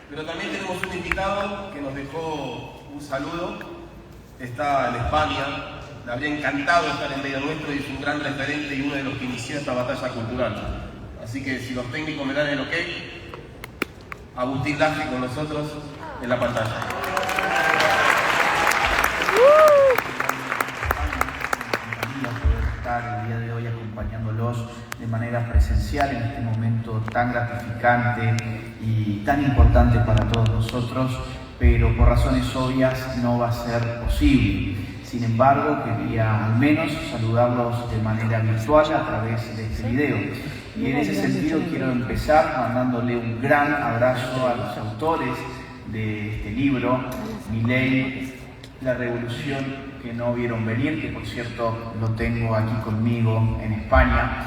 Pero también tenemos un invitado que nos dejó un saludo. Está en España. Le habría encantado estar en medio nuestro y es un gran referente y uno de los que inició esta batalla cultural. Así que si los técnicos me dan el ok, Agustín Laje con nosotros en la pantalla. Poder estar el día de hoy acompañándolos de manera presencial en este momento tan gratificante y tan importante para todos nosotros, pero por razones obvias no va a ser posible. Sin embargo, quería al menos saludarlos de manera virtual a través de este video. Y en ese sentido quiero empezar mandándole un gran abrazo a los autores de este libro, Milei, la revolución que no vieron venir, que por cierto lo tengo aquí conmigo en España,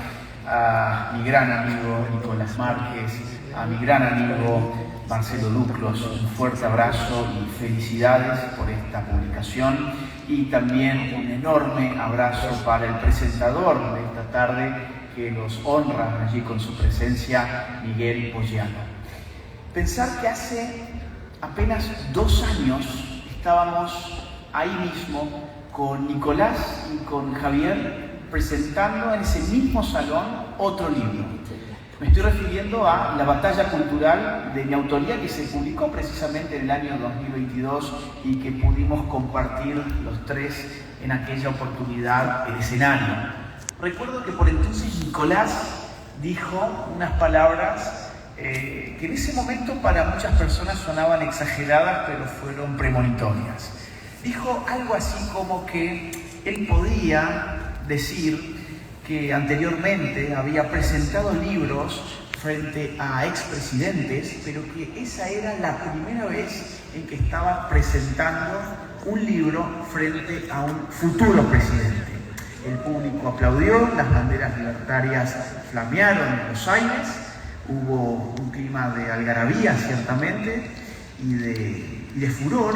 a mi gran amigo Nicolás Márquez, a mi gran amigo Marcelo Duclos, un fuerte abrazo y felicidades por esta publicación, y también un enorme abrazo para el presentador de esta tarde que los honra allí con su presencia, Miguel Pollano. Pensar que hace apenas 2 años estábamos ahí mismo con Nicolás y con Javier presentando en ese mismo salón otro libro. Me estoy refiriendo a La batalla cultural, de mi autoría, que se publicó precisamente en el año 2022 y que pudimos compartir los tres en aquella oportunidad el escenario. Recuerdo que por entonces Nicolás dijo unas palabras que en ese momento para muchas personas sonaban exageradas, pero fueron premonitorias. Dijo algo así como que él podía decir que anteriormente había presentado libros frente a expresidentes, pero que esa era la primera vez en que estaba presentando un libro frente a un futuro presidente. El público aplaudió, las banderas libertarias flamearon en Buenos Aires, hubo un clima de algarabía ciertamente y de furor,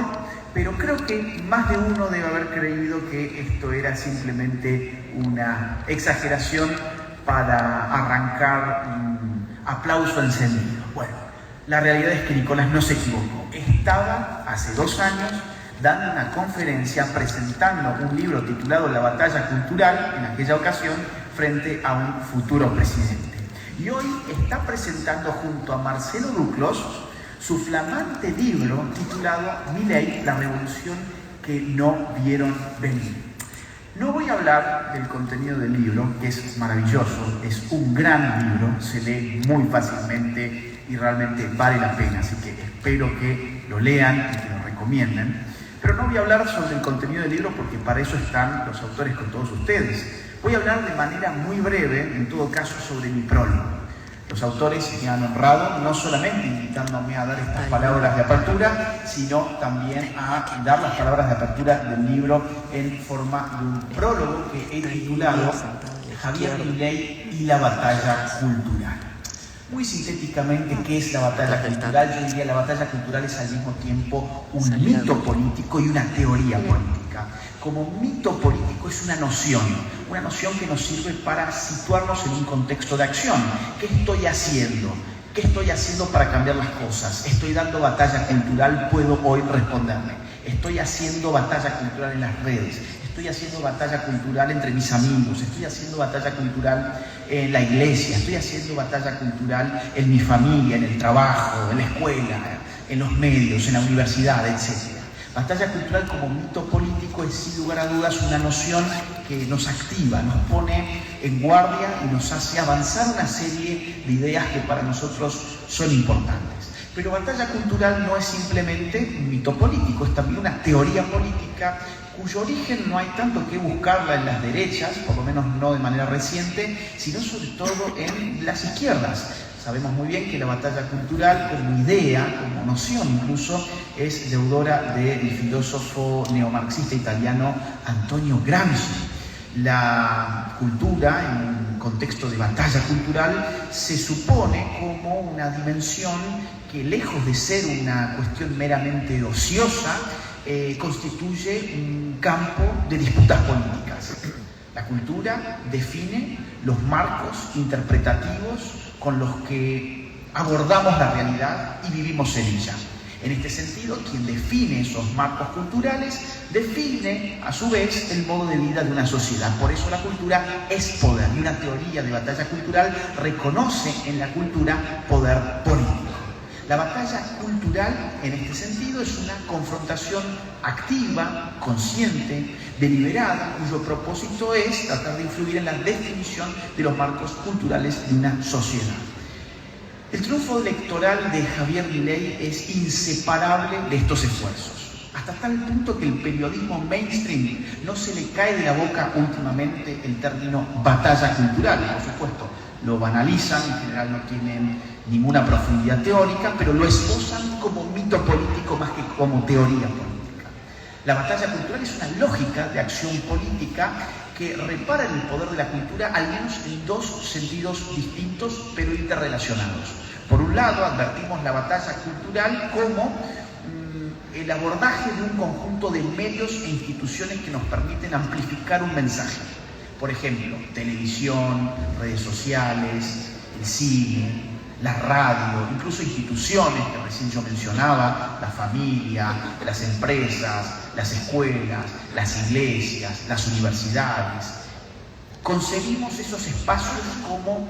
pero creo que más de uno debe haber creído que esto era simplemente una exageración para arrancar un aplauso encendido. Bueno, la realidad es que Nicolás no se equivocó. Estaba hace 2 años dando una conferencia presentando un libro titulado La batalla cultural, en aquella ocasión, frente a un futuro presidente. Y hoy está presentando junto a Marcelo Duclos su flamante libro titulado Milei, la revolución que no vieron venir. No voy a hablar del contenido del libro, que es maravilloso, es un gran libro, se lee muy fácilmente y realmente vale la pena, así que espero que lo lean y que lo recomienden. Pero no voy a hablar sobre el contenido del libro porque para eso están los autores con todos ustedes. Voy a hablar de manera muy breve, en todo caso, sobre mi prólogo. Los autores me han honrado no solamente invitándome a dar estas palabras de apertura, sino también a dar las palabras de apertura del libro en forma de un prólogo que he titulado Javier Milei y la batalla cultural. Muy sintéticamente, ¿qué es la batalla cultural? Yo diría la batalla cultural es al mismo tiempo un mito político y una teoría política. Como mito político es una noción que nos sirve para situarnos en un contexto de acción. ¿Qué estoy haciendo? ¿Qué estoy haciendo para cambiar las cosas? ¿Estoy dando batalla cultural? Puedo hoy responderme. ¿Estoy haciendo batalla cultural en las redes? Estoy haciendo batalla cultural entre mis amigos, estoy haciendo batalla cultural en la iglesia, estoy haciendo batalla cultural en mi familia, en el trabajo, en la escuela, en los medios, en la universidad, etc. Batalla cultural como mito político es sin lugar a dudas una noción que nos activa, nos pone en guardia y nos hace avanzar una serie de ideas que para nosotros son importantes. Pero batalla cultural no es simplemente un mito político, es también una teoría política cuyo origen no hay tanto que buscarla en las derechas, por lo menos no de manera reciente, sino sobre todo en las izquierdas. Sabemos muy bien que la batalla cultural como idea, como noción incluso es deudora del filósofo neomarxista italiano Antonio Gramsci. La cultura, en un contexto de batalla cultural, se supone como una dimensión que, lejos de ser una cuestión meramente ociosa, constituye un campo de disputas políticas. La cultura define los marcos interpretativos con los que abordamos la realidad y vivimos en ella. En este sentido, quien define esos marcos culturales define, a su vez, el modo de vida de una sociedad. Por eso la cultura es poder, y una teoría de batalla cultural reconoce en la cultura poder político. La batalla cultural, en este sentido, es una confrontación activa, consciente, deliberada, cuyo propósito es tratar de influir en la definición de los marcos culturales de una sociedad. El triunfo electoral de Javier Milei es inseparable de estos esfuerzos, hasta tal punto que el periodismo mainstream no se le cae de la boca últimamente el término batalla cultural. Por supuesto, lo banalizan, en general no tienen ninguna profundidad teórica, pero lo esbozan como mito político más que como teoría política. La batalla cultural es una lógica de acción política que repara en el poder de la cultura, al menos en dos sentidos distintos pero interrelacionados. Por un lado, advertimos la batalla cultural como el abordaje de un conjunto de medios e instituciones que nos permiten amplificar un mensaje. Por ejemplo, televisión, redes sociales, el cine, la radio, incluso instituciones que recién yo mencionaba, la familia, las empresas, las escuelas, las iglesias, las universidades. Concebimos esos espacios como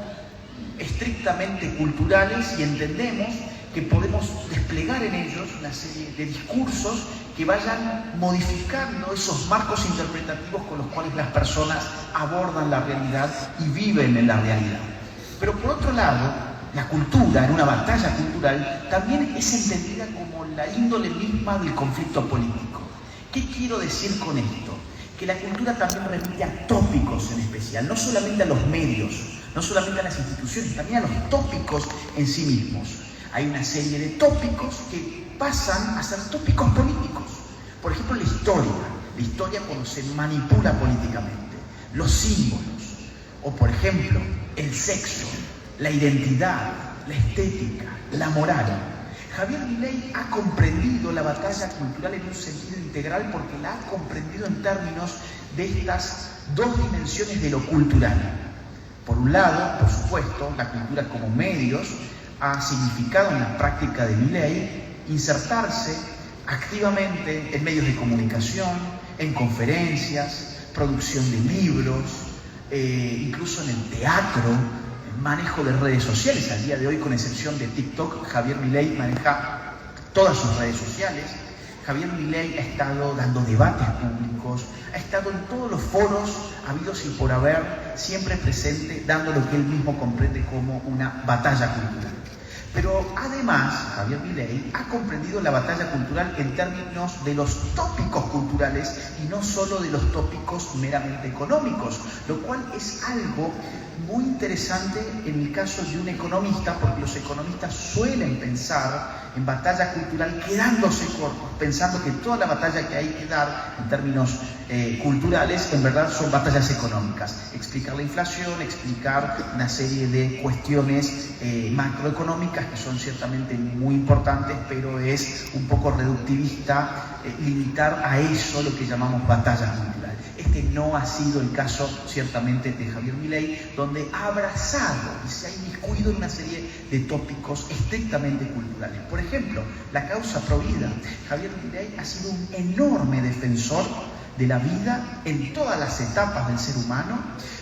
estrictamente culturales y entendemos que podemos desplegar en ellos una serie de discursos que vayan modificando esos marcos interpretativos con los cuales las personas abordan la realidad y viven en la realidad. Pero por otro lado, la cultura, en una batalla cultural, también es entendida como la índole misma del conflicto político. ¿Qué quiero decir con esto? Que la cultura también remite a tópicos en especial, no solamente a los medios, no solamente a las instituciones, también a los tópicos en sí mismos. Hay una serie de tópicos que pasan a ser tópicos políticos. Por ejemplo, la historia cuando se manipula políticamente, los símbolos, o por ejemplo, el sexo, la identidad, la estética, la moral. Javier Milei ha comprendido la batalla cultural en un sentido integral porque la ha comprendido en términos de estas dos dimensiones de lo cultural. Por un lado, por supuesto, la cultura como medios ha significado en la práctica de Milei insertarse activamente en medios de comunicación, en conferencias, producción de libros, incluso en el teatro, manejo de redes sociales. Al día de hoy, con excepción de TikTok, Javier Milei maneja todas sus redes sociales. Javier Milei ha estado dando debates públicos, ha estado en todos los foros habidos y por haber, siempre presente, dando lo que él mismo comprende como una batalla cultural. Pero además, Javier Milei ha comprendido la batalla cultural en términos de los tópicos culturales y no solo de los tópicos meramente económicos, lo cual es algo muy interesante en el caso de un economista, porque los economistas suelen pensar en batalla cultural quedándose cortos, pensando que toda la batalla que hay que dar en términos culturales en verdad son batallas económicas. Explicar la inflación, explicar una serie de cuestiones macroeconómicas que son ciertamente muy importantes, pero es un poco reductivista limitar a eso lo que llamamos batalla cultural. Este no ha sido el caso ciertamente de Javier Milei, donde ha abrazado y se ha inmiscuido en una serie de tópicos estrictamente culturales. Por ejemplo, la causa provida. Javier Milei ha sido un enorme defensor de la vida en todas las etapas del ser humano,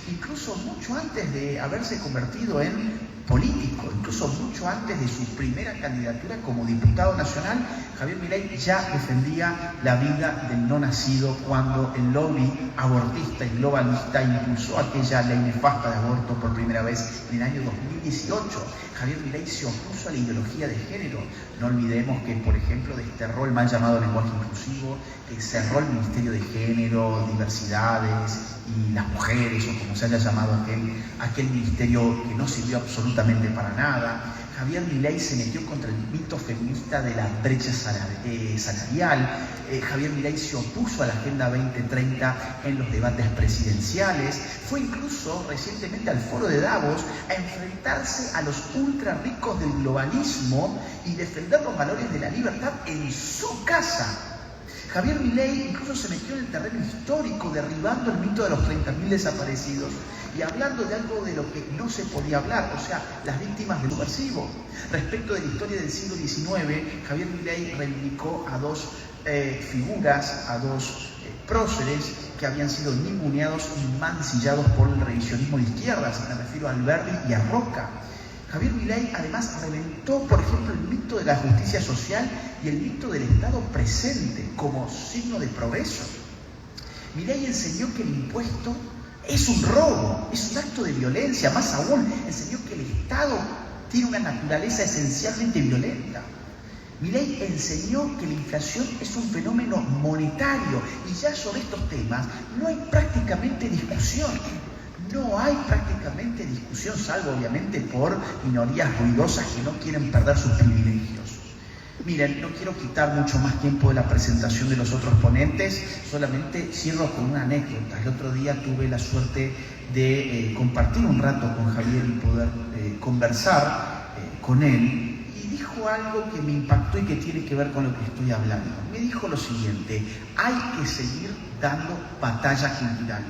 incluso mucho antes de haberse convertido en político, incluso mucho antes de su primera candidatura como diputado nacional. Javier Milei ya defendía la vida del no nacido cuando el lobby abortista y globalista impulsó aquella ley nefasta de aborto por primera vez en el año 2018. Javier Milei se opuso a la ideología de género. No olvidemos que, por ejemplo, desterró el mal llamado lenguaje inclusivo, que cerró el Ministerio de Género, Diversidades y las Mujeres, o como se haya llamado aquel ministerio que no sirvió absolutamente para nada. Javier Milei se metió contra el mito feminista de la brecha salarial. Javier Milei se opuso a la Agenda 2030 en los debates presidenciales. Fue incluso recientemente al foro de Davos a enfrentarse a los ultra ricos del globalismo y defender los valores de la libertad en su casa. Javier Milei incluso se metió en el terreno histórico, derribando el mito de los 30.000 desaparecidos y hablando de algo de lo que no se podía hablar, o sea, las víctimas del subversivo. Respecto de la historia del siglo XIX, Javier Milei reivindicó a dos figuras, a dos próceres que habían sido ninguneados y mancillados por el revisionismo de izquierdas. Me refiero a Alberdi y a Roca. Javier Milei además reventó, por ejemplo, el mito de la justicia social y el mito del Estado presente como signo de progreso. Milei enseñó que el impuesto es un robo, es un acto de violencia. Más aún, enseñó que el Estado tiene una naturaleza esencialmente violenta. Milei enseñó que la inflación es un fenómeno monetario y ya sobre estos temas no hay prácticamente discusión. No hay prácticamente discusión, salvo obviamente por minorías ruidosas que no quieren perder sus privilegios. Miren, no quiero quitar mucho más tiempo de la presentación de los otros ponentes, solamente cierro con una anécdota. El otro día tuve la suerte de compartir un rato con Javier y poder conversar con él, y dijo algo que me impactó y que tiene que ver con lo que estoy hablando. Me dijo lo siguiente: hay que seguir dando batalla cultural.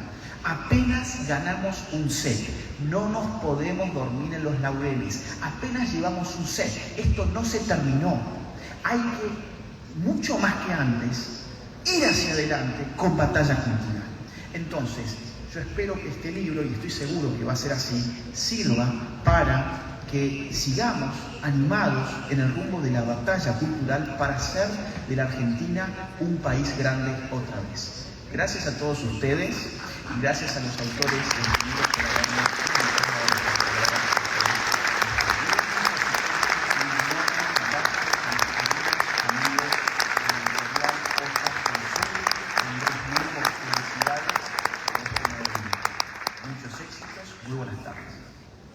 Apenas ganamos un set, no nos podemos dormir en los laureles, apenas llevamos un set, esto no se terminó. Hay que, mucho más que antes, ir hacia adelante con batalla cultural. Entonces, yo espero que este libro, y estoy seguro que va a ser así, sirva para que sigamos animados en el rumbo de la batalla cultural para hacer de la Argentina un país grande otra vez. Gracias a todos ustedes y gracias a los autores de los libros por haberme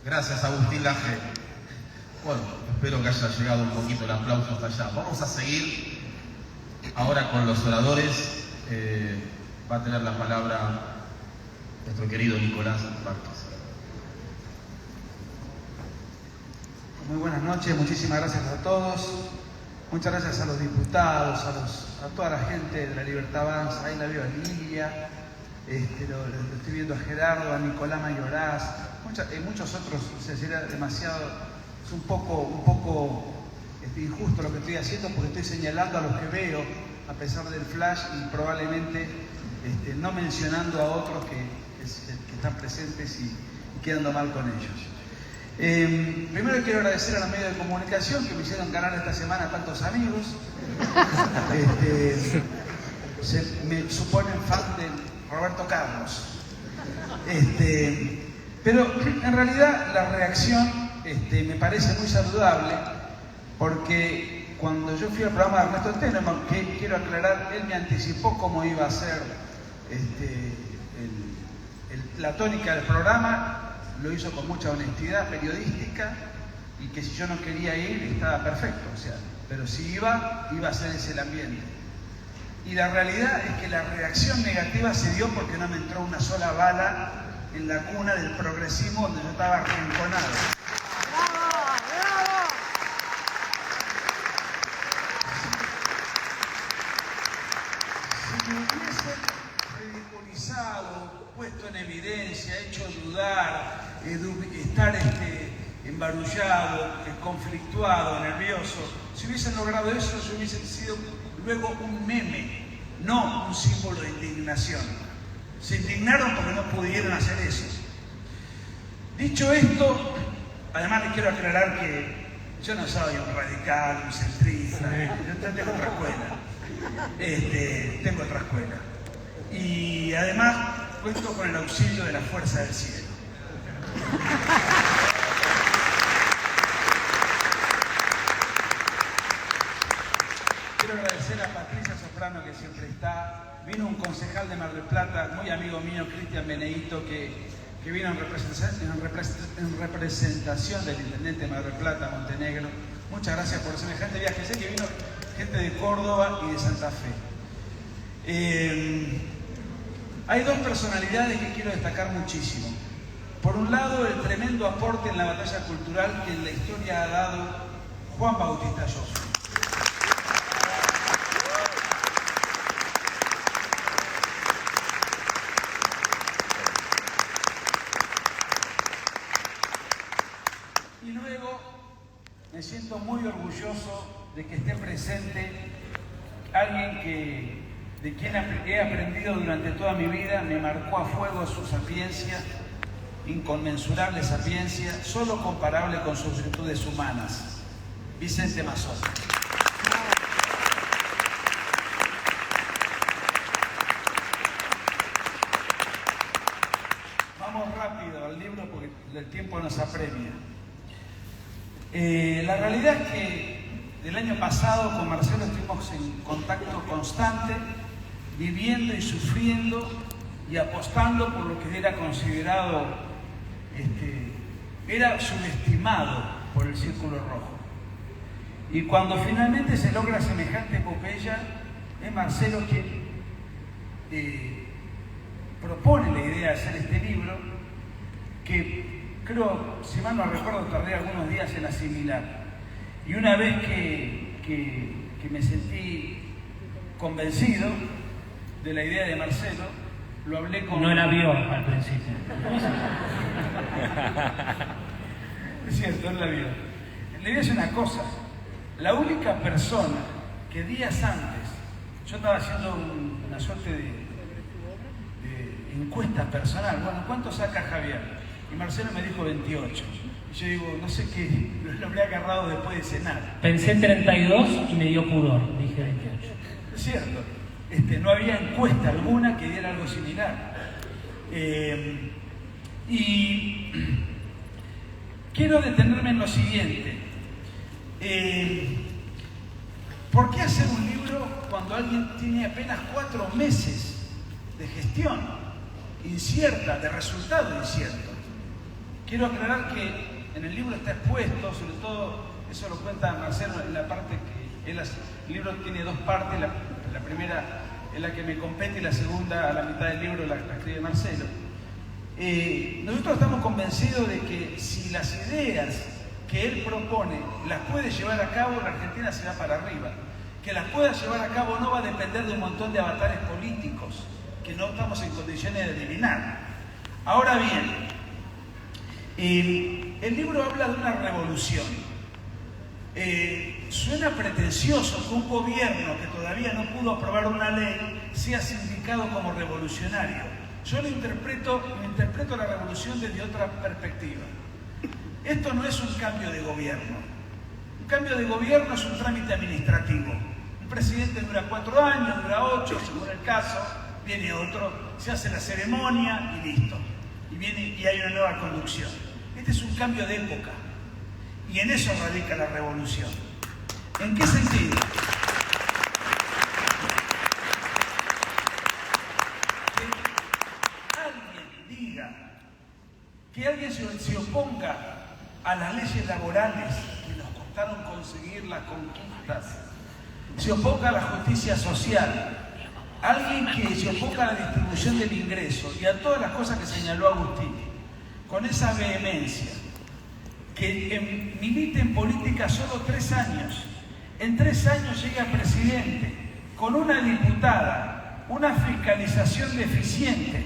Gracias, Agustín Laje. Bueno, espero que haya llegado un poquito el aplauso hasta allá. Vamos a seguir ahora con los oradores. Va a tener la palabra nuestro querido Nicolás Márquez. Muy buenas noches, muchísimas gracias a todos. Muchas gracias a los diputados, a toda la gente de la Libertad Avanza. Ahí la veo a Lilia, lo estoy viendo a Gerardo, a Nicolás Mayoraz, muchos otros. Sería demasiado, es un poco injusto lo que estoy haciendo, porque estoy señalando a los que veo a pesar del flash y probablemente no mencionando a otros que están presentes y quedando mal con ellos. Primero quiero agradecer a los medios de comunicación que me hicieron ganar esta semana tantos amigos. Me suponen fan de Roberto Carlos. Pero en realidad la reacción me parece muy saludable, porque cuando yo fui al programa de Ernesto Tenenbaum, que quiero aclarar, él me anticipó cómo iba a ser la tónica del programa. Lo hizo con mucha honestidad periodística, y que si yo no quería ir estaba perfecto, o sea, pero si iba a ser ese el ambiente. Y la realidad es que la reacción negativa se dio porque no me entró una sola bala en la cuna del progresismo donde yo estaba arrinconado. Si me hubiesen ridiculizado, puesto en evidencia, hecho dudar, estar embarullado, conflictuado, nervioso, si hubiesen logrado eso, yo hubiese sido luego un meme, no un símbolo de indignación. Se indignaron porque no pudieron hacer eso. Dicho esto, además les quiero aclarar que yo no soy un radical, un centrista, yo tengo otra escuela. Tengo otra escuela. Y además cuento con el auxilio de la fuerza del cielo. Quiero agradecer a Patricia Soprano, que siempre está. Vino un concejal de Mar del Plata, muy amigo mío, Cristian Beneito, que que vino en representación del intendente de Mar del Plata, Montenegro. Muchas gracias por semejante viaje. Sé que vino gente de Córdoba y de Santa Fe. Hay dos personalidades que quiero destacar muchísimo. Por un lado, el tremendo aporte en la batalla cultural que en la historia ha dado Juan Bautista Llosa. Y luego, me siento muy orgulloso de que esté presente alguien de quien he aprendido durante toda mi vida, me marcó a fuego su sapiencia, inconmensurable sapiencia, solo comparable con sus virtudes humanas, Vicente Mazzotti. Vamos rápido al libro porque el tiempo nos apremia. La realidad es que el año pasado con Marcelo estuvimos en contacto constante, viviendo y sufriendo y apostando por lo que era considerado, era subestimado por el Círculo Rojo. Y cuando finalmente se logra semejante epopeya, es Marcelo quien propone la idea de hacer este libro, que creo, si mal no recuerdo, tardé algunos días en asimilar. Y una vez que me sentí convencido de la idea de Marcelo, lo hablé con... No la vio al principio. Es cierto, no la vio. La idea es una cosa. La única persona que días antes, yo estaba haciendo una suerte de encuesta personal. Bueno, ¿cuánto saca Javier? Y Marcelo me dijo 28. Y yo digo, no sé qué, lo habré agarrado después de cenar. Pensé 32 y me dio pudor, dije 28. Es cierto. No había encuesta alguna que diera algo similar. Y quiero detenerme en lo siguiente. ¿Por qué hacer un libro cuando alguien tiene apenas 4 meses de gestión incierta, de resultado incierto? Quiero aclarar que en el libro está expuesto, sobre todo, eso lo cuenta Marcelo en la parte que el libro tiene 2 partes, la primera es la que me compete y la segunda, a la mitad del libro, la escribe Marcelo. Nosotros estamos convencidos de que si las ideas que él propone las puede llevar a cabo, la Argentina se va para arriba. Que las pueda llevar a cabo no va a depender de un montón de avatares políticos que no estamos en condiciones de adivinar. Ahora bien, el libro habla de una revolución. Suena pretencioso que un gobierno que todavía no pudo aprobar una ley sea sindicado como revolucionario. Yo interpreto la revolución desde otra perspectiva. Esto no es un cambio de gobierno. Un cambio de gobierno es un trámite administrativo. Un presidente dura 4 años, dura 8, según el caso, viene otro, se hace la ceremonia y listo. Y hay una nueva conducción. Este es un cambio de época. Y en eso radica la revolución. ¿En qué sentido? Que alguien diga, que alguien se oponga a las leyes laborales que nos costaron conseguir las conquistas, se oponga a la justicia social, alguien que se oponga a la distribución del ingreso y a todas las cosas que señaló Agustín, con esa vehemencia, que milite en política solo 3 años, en 3 años llega presidente, con una diputada, una fiscalización deficiente,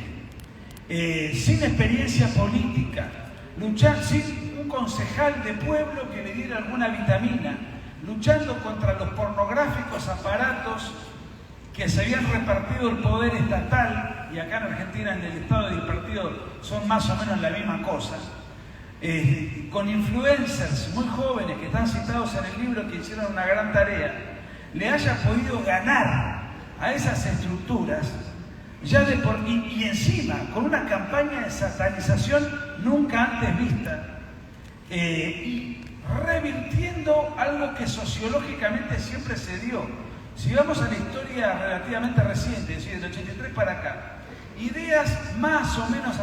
sin experiencia política, luchar sin un concejal de pueblo que le diera alguna vitamina, luchando contra los pornográficos aparatos que se habían repartido el poder estatal, y acá en Argentina en el Estado y el partido son más o menos la misma cosa, con influencers muy jóvenes que están citados en el libro que hicieron una gran tarea, le haya podido ganar a esas estructuras ya y encima con una campaña de satanización nunca antes vista, y revirtiendo algo que sociológicamente siempre se dio. Si vamos a la historia relativamente reciente, es decir, del 83 para acá, ideas más o menos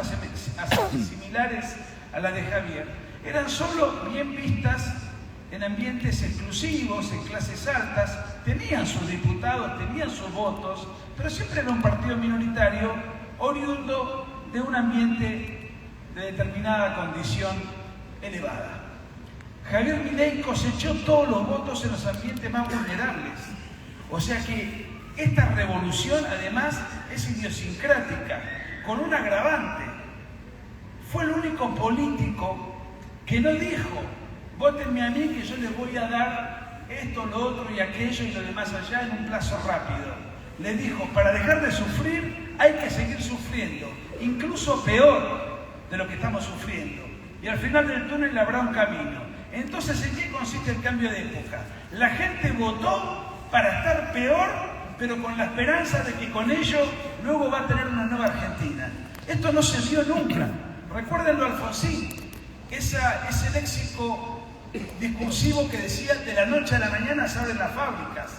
similares a las de Javier, eran solo bien vistas en ambientes exclusivos, en clases altas, tenían sus diputados, tenían sus votos, pero siempre era un partido minoritario oriundo de un ambiente de determinada condición elevada. Javier Milei cosechó todos los votos en los ambientes más vulnerables. O sea que esta revolución además es idiosincrática, con un agravante. Fue el único político que no dijo: vótenme a mí que yo les voy a dar esto, lo otro y aquello y lo demás allá en un plazo rápido. Le dijo: para dejar de sufrir hay que seguir sufriendo, incluso peor de lo que estamos sufriendo. Y al final del túnel habrá un camino. Entonces, ¿en qué consiste el cambio de época? La gente votó para estar peor, pero con la esperanza de que con ello luego va a tener una nueva Argentina. Esto no se dio nunca. Recuérdenlo a Alfonsín, ese léxico discursivo que decía: de la noche a la mañana se abren las fábricas.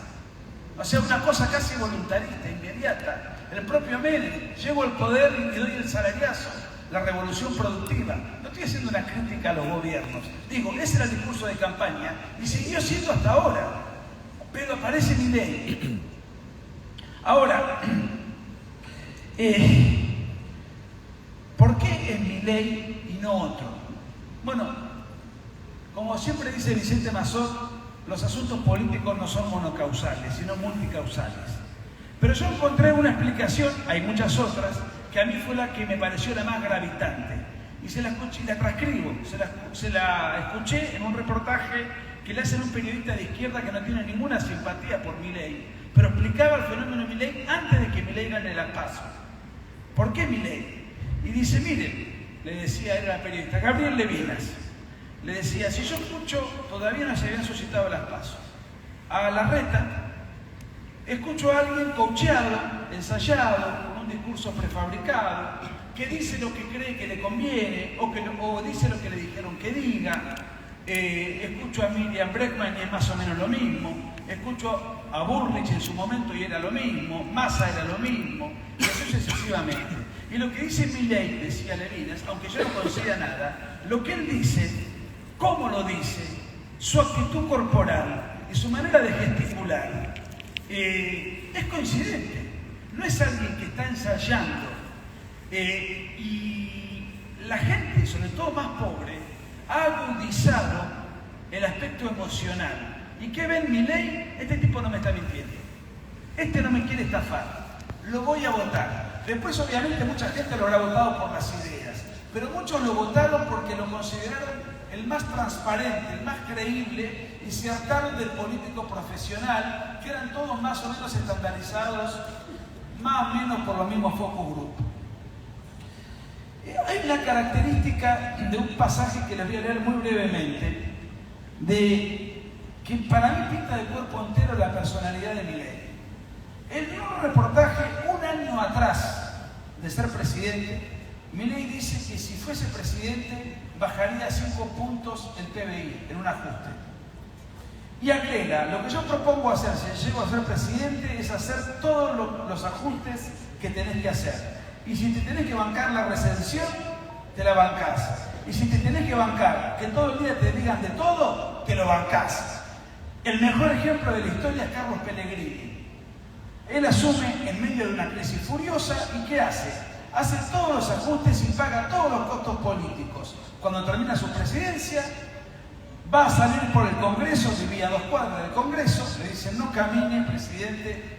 O sea, una cosa casi voluntarista, inmediata. El propio Menem: llego al poder y doy el salariazo, la revolución productiva. No estoy haciendo una crítica a los gobiernos. Digo, ese era el discurso de campaña y siguió siendo hasta ahora. Pero aparece Milei. Ahora, ¿por qué es Milei y no otro? Bueno, como siempre dice Vicente Mazot, los asuntos políticos no son monocausales, sino multicausales. Pero yo encontré una explicación, hay muchas otras, que a mí fue la que me pareció la más gravitante. Y se la escuché, y la transcribo, se la escuché en un reportaje que le hacen un periodista de izquierda que no tiene ninguna simpatía por Milei, pero explicaba el fenómeno de Milei antes de que Milei gane las PASO. ¿Por qué Milei? Y dice: miren, le decía, era el periodista, Gabriel Levinas, le decía: si yo escucho, todavía no se habían suscitado las PASO, a Larreta, escucho a alguien coacheado, ensayado, con un discurso prefabricado, que dice lo que cree que le conviene, o dice lo que le dijeron que diga. Escucho a Miriam Bregman y es más o menos lo mismo. Escucho a Burrich en su momento y era lo mismo. Massa era lo mismo. Y así sucesivamente. Y lo que dice Milei, decía Levinas, aunque yo no conocía nada, lo que él dice, cómo lo dice, su actitud corporal y su manera de gesticular, es coincidente. No es alguien que está ensayando. Y la gente, sobre todo más pobre, ha agudizado el aspecto emocional. ¿Y qué ven Milei? Este tipo no me está mintiendo. Este no me quiere estafar. Lo voy a votar. Después, obviamente, mucha gente lo habrá votado por las ideas. Pero muchos lo votaron porque lo consideraron el más transparente, el más creíble, y se hartaron del político profesional, que eran todos más o menos estandarizados, más o menos por los mismos focus group. Hay una característica de un pasaje que les voy a leer muy brevemente, de que para mí pinta de cuerpo entero la personalidad de Milei. En un reportaje un año atrás de ser presidente, Milei dice que si fuese presidente bajaría 5 puntos el PBI en un ajuste. Y agrega: lo que yo propongo hacer si llego a ser presidente es hacer todos los ajustes que tenés que hacer. Y si te tenés que bancar la recensión, te la bancás. Y si te tenés que bancar que todo el día te digan de todo, te lo bancás. El mejor ejemplo de la historia es Carlos Pellegrini. Él asume en medio de una crisis furiosa y ¿qué hace? Hace todos los ajustes y paga todos los costos políticos. Cuando termina su presidencia, va a salir por el Congreso, vivía a 2 cuadras del Congreso, le dicen: no camine, presidente,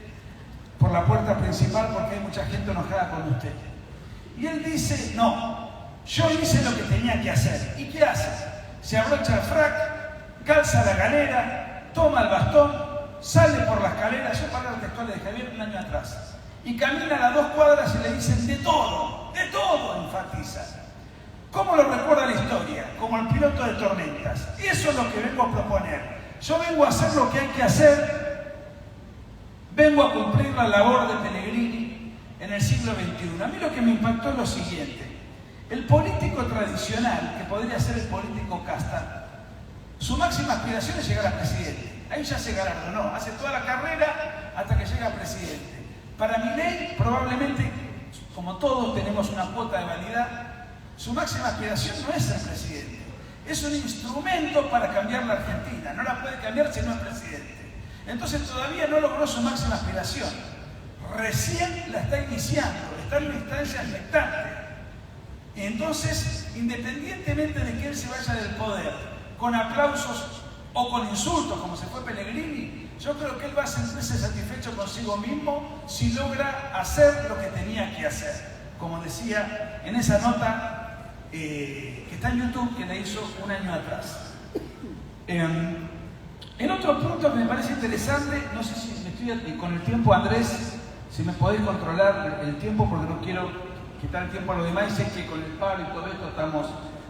por la puerta principal porque hay mucha gente enojada con usted. Y él dice: no, yo hice lo que tenía que hacer. ¿Y qué hace? Se abrocha el frac, calza la galera, toma el bastón, sale por la escalera, yo palabras textuales de Javier un año atrás, y camina a las 2 cuadras y le dicen de todo, enfatiza. ¿Cómo lo recuerda la historia? Como el piloto de tormentas. Y eso es lo que vengo a proponer. Yo vengo a hacer lo que hay que hacer. Vengo a cumplir la labor de Pellegrini en el siglo XXI. A mí lo que me impactó es lo siguiente. El político tradicional, que podría ser el político casta, su máxima aspiración es llegar a presidente. Ahí ya se galardonó, hace toda la carrera hasta que llega a presidente. Para Milei, probablemente como todos tenemos una cuota de validad, su máxima aspiración no es ser presidente. Es un instrumento para cambiar la Argentina. No la puede cambiar si no es presidente. Entonces todavía no logró su máxima aspiración. Recién la está iniciando, está en una instancia expectante. Entonces, independientemente de que él se vaya del poder, con aplausos o con insultos, como se fue Pellegrini, yo creo que él va a sentirse satisfecho consigo mismo si logra hacer lo que tenía que hacer. Como decía en esa nota que está en YouTube, que la hizo un año atrás. En otro punto que me parece interesante, no sé si me estoy con el tiempo, Andrés, si me podéis controlar el tiempo, porque no quiero quitar el tiempo a los demás, y sé que con el paro y todo esto estamos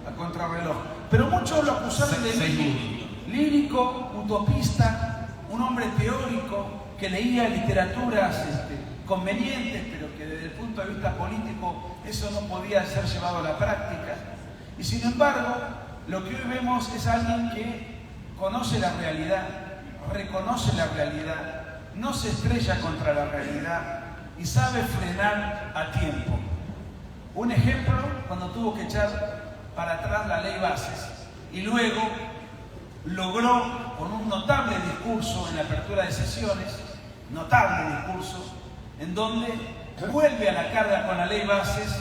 a contrarreloj. Pero muchos lo acusaron de lírico, utopista, un hombre teórico que leía literaturas convenientes, pero que desde el punto de vista político eso no podía ser llevado a la práctica. Y sin embargo, lo que hoy vemos es alguien que conoce la realidad, reconoce la realidad, no se estrella contra la realidad y sabe frenar a tiempo. Un ejemplo, cuando tuvo que echar para atrás la ley Bases y luego logró, con un notable discurso en la apertura de sesiones, notable discurso, en donde vuelve a la carga con la ley Bases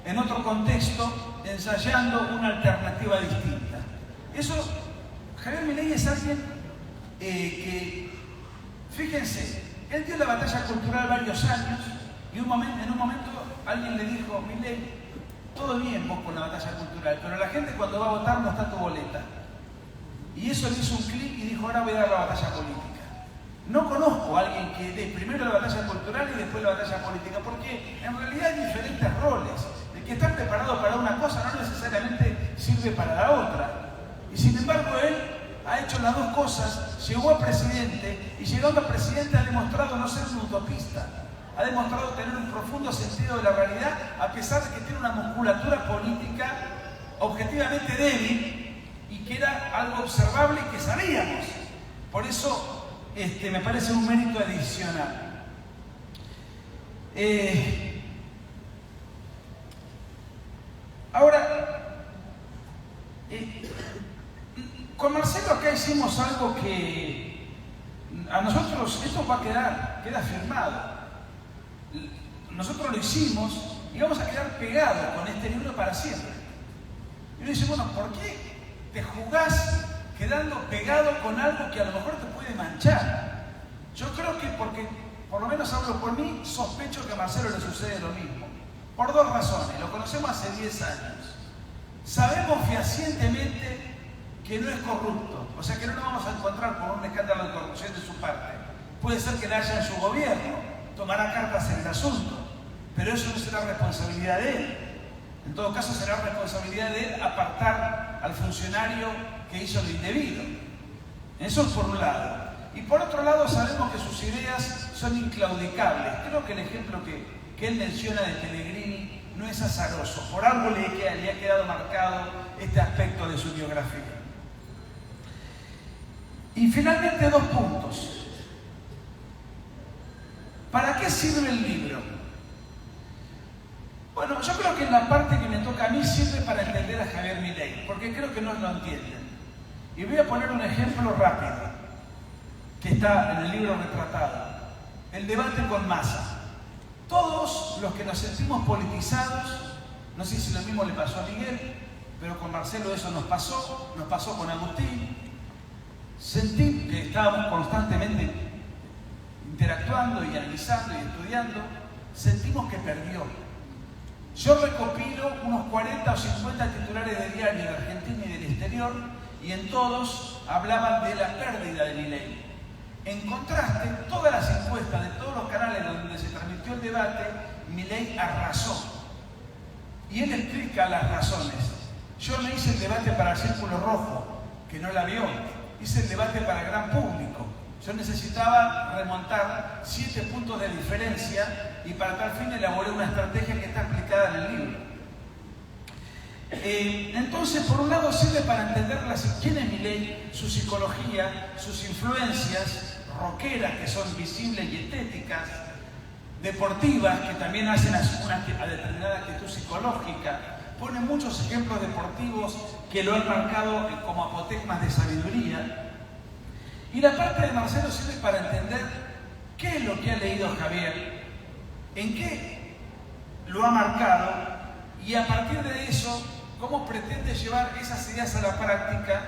en otro contexto, ensayando una alternativa distinta. Eso, Javier Milei es alguien que, fíjense, él dio la batalla cultural varios años y en un momento alguien le dijo: Milei, todo bien vos con la batalla cultural, pero la gente cuando va a votar no está tu boleta. Y eso le hizo un clic y dijo: ahora voy a dar la batalla política. No conozco a alguien que dé primero la batalla cultural y después la batalla política, porque en realidad hay diferentes roles. El que está preparado para una cosa no necesariamente sirve para la otra. Y sin embargo él ha hecho las dos cosas, llegó a presidente y llegando a presidente ha demostrado no ser un utopista. Ha demostrado tener un profundo sentido de la realidad, a pesar de que tiene una musculatura política objetivamente débil y que era algo observable y que sabíamos. Por eso me parece un mérito adicional. Ahora, con Marcelo acá hicimos algo que a nosotros, esto va a queda firmado. Nosotros lo hicimos y vamos a quedar pegados con este libro para siempre. Y uno dice: bueno, ¿por qué te jugás quedando pegado con algo que a lo mejor te puede manchar? Yo creo que porque, por lo menos hablo por mí, sospecho que a Marcelo le sucede lo mismo. Por dos razones. Lo conocemos hace 10 años. Sabemos fehacientemente que no es corrupto. O sea que no nos vamos a encontrar con un escándalo de corrupción de su parte. Puede ser que la haya en su gobierno, tomará cartas en el asunto, pero eso no será responsabilidad de él. En todo caso será responsabilidad de él apartar al funcionario que hizo lo indebido. Eso es por un lado. Y por otro lado sabemos que sus ideas son inclaudicables. Creo que el ejemplo que él menciona de Pellegrini no es azaroso. Por algo le ha quedado marcado este aspecto de su biografía. Y finalmente 2 puntos. ¿Para qué sirve el libro? Bueno, yo creo que en la parte que me toca a mí sirve para entender a Javier Milei, porque creo que no lo entienden. Y voy a poner un ejemplo rápido, que está en el libro retratado. El debate con Massa. Todos los que nos sentimos politizados, no sé si lo mismo le pasó a Miguel, pero con Marcelo eso nos pasó con Agustín. Sentí que estábamos constantemente interactuando y analizando y estudiando, sentimos que perdió. Yo recopilo unos 40 o 50 titulares de diario de Argentina y del exterior y en todos hablaban de la pérdida de Milei. En contraste, todas las encuestas de todos los canales donde se transmitió el debate, Milei arrasó. Y él explica las razones. Yo no hice el debate para el Círculo Rojo, que no la vio. Hice el debate para el gran público. Yo necesitaba remontar 7 puntos de diferencia y para tal fin elaboré una estrategia que está explicada en el libro. Entonces, por un lado sirve para entender quién es Milei, su psicología, sus influencias rockeras que son visibles y estéticas, deportivas que también hacen una determinada actitud psicológica. Pone muchos ejemplos deportivos que lo han marcado como apotegmas de sabiduría. Y la parte de Marcelo sirve para entender qué es lo que ha leído Javier, en qué lo ha marcado y a partir de eso, cómo pretende llevar esas ideas a la práctica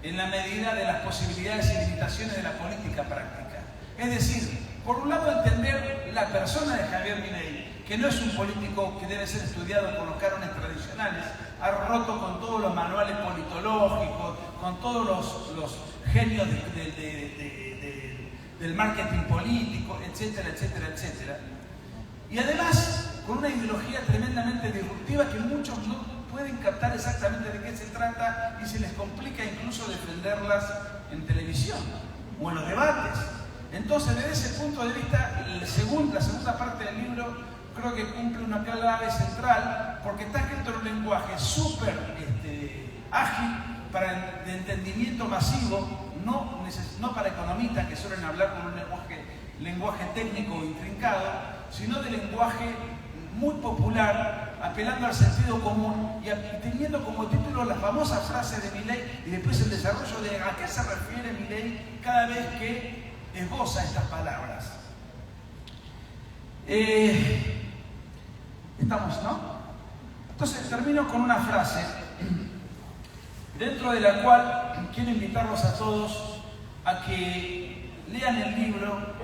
en la medida de las posibilidades y limitaciones de la política práctica. Es decir, por un lado entender la persona de Javier Milei, que no es un político que debe ser estudiado con los cánones tradicionales, ha roto con todos los manuales politológicos, con todos los genios del marketing político, etcétera, etcétera, etcétera. Y además, con una ideología tremendamente disruptiva que muchos no pueden captar exactamente de qué se trata y se les complica incluso defenderlas en televisión o en los debates. Entonces, desde ese punto de vista, la segunda parte del libro creo que cumple una clave central porque está escrito en un lenguaje súper ágil de entendimiento masivo, no para economistas que suelen hablar con un lenguaje técnico o intrincado, sino de lenguaje muy popular, apelando al sentido común y teniendo como título la famosa frase de Milei y después el desarrollo de a qué se refiere Milei cada vez que esboza estas palabras. ¿Estamos, no? Entonces termino con una frase dentro de la cual quiero invitarlos a todos a que lean el libro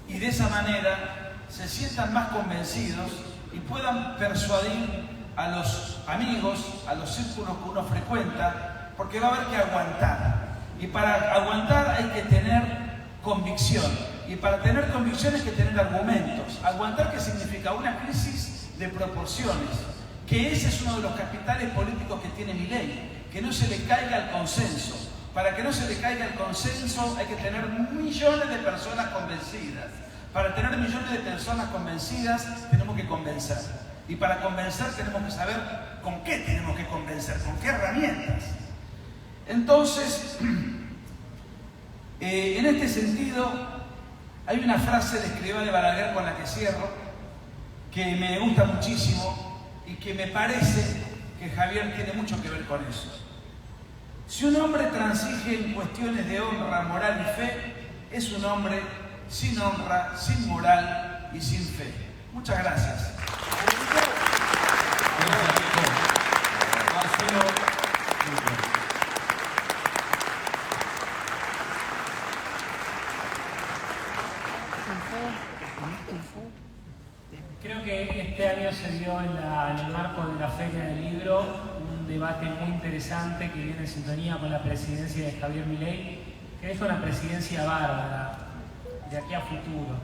y de esa manera se sientan más convencidos y puedan persuadir a los amigos, a los círculos que uno frecuenta, porque va a haber que aguantar. Y para aguantar hay que tener convicción. Y para tener convicción hay que tener argumentos. Aguantar, ¿qué significa? Una crisis de proporciones. Que ese es uno de los capitales políticos que tiene Milei. Que no se le caiga el consenso. Para que no se le caiga el consenso hay que tener millones de personas convencidas. Para tener millones de personas convencidas tenemos que convencer. Y para convencer tenemos que saber con qué tenemos que convencer, con qué herramientas. Entonces, en este sentido, hay una frase de Escrivá de Balaguer con la que cierro, que me gusta muchísimo y que me parece que Javier tiene mucho que ver con eso. Si un hombre transige en cuestiones de honra, moral y fe, es un hombre sin honra, sin moral y sin fe. Muchas gracias. Creo que este año se dio en el marco de la Feria del Libro un debate muy interesante que viene en sintonía con la presidencia de Javier Milei, que es una presidencia bárbara de aquí a futuro.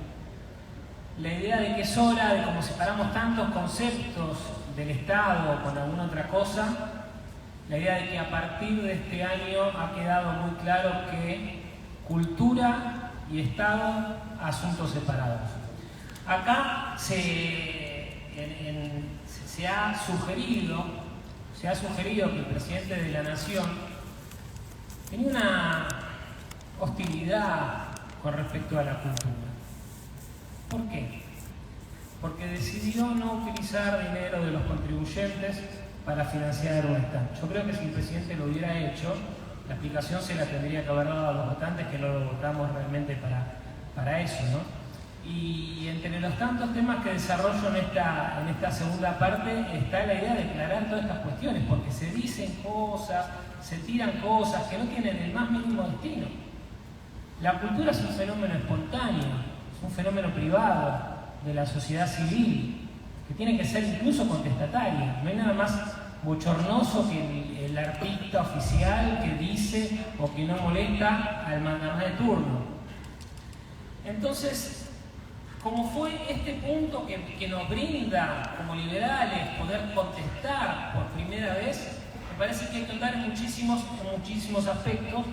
La idea de que es hora de cómo separamos tantos conceptos del Estado con alguna otra cosa, la idea de que a partir de este año ha quedado muy claro que cultura y Estado, asuntos separados. Acá se ha sugerido que el presidente de la Nación tenía una hostilidad con respecto a la cultura. ¿Por qué? Porque decidió no utilizar dinero de los contribuyentes para financiar un stand. Yo creo que si el presidente lo hubiera hecho, la explicación se la tendría que haber dado a los votantes que no lo votamos realmente para eso, ¿no? Y entre los tantos temas que desarrollo en esta segunda parte está la idea de aclarar todas estas cuestiones, porque se dicen cosas, se tiran cosas que no tienen el más mínimo destino. La cultura es un fenómeno espontáneo, es un fenómeno privado de la sociedad civil, que tiene que ser incluso contestataria. No hay nada más bochornoso que el artista oficial que dice o que no molesta al mandamás de turno. Entonces, como fue este punto que nos brinda como liberales poder contestar por primera vez, me parece que hay que andar en muchísimos aspectos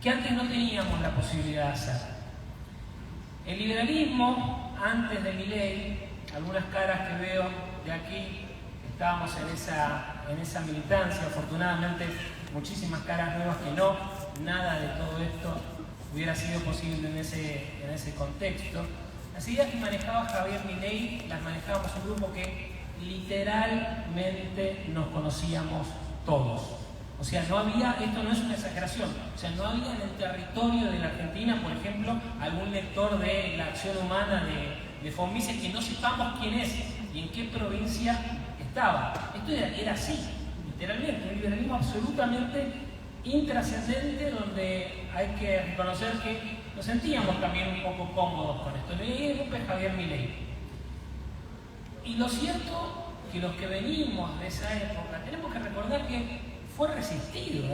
que antes no teníamos la posibilidad de hacer. El liberalismo, antes de Milei, algunas caras que veo de aquí, estábamos en esa militancia, afortunadamente muchísimas caras nuevas que no, nada de todo esto hubiera sido posible en ese contexto. Las ideas que manejaba Javier Milei las manejábamos un grupo que literalmente nos conocíamos todos. O sea, no había, esto no es una exageración, o sea, no había en el territorio de la Argentina, por ejemplo, algún lector de La Acción Humana de von Mises que no sepamos quién es y en qué provincia estaba. Esto era así, literalmente, un liberalismo absolutamente intrascendente, donde hay que reconocer que nos sentíamos también un poco cómodos con esto. El grupo es Javier Milei. Y lo cierto que los que venimos de esa época tenemos que recordar que fue resistido,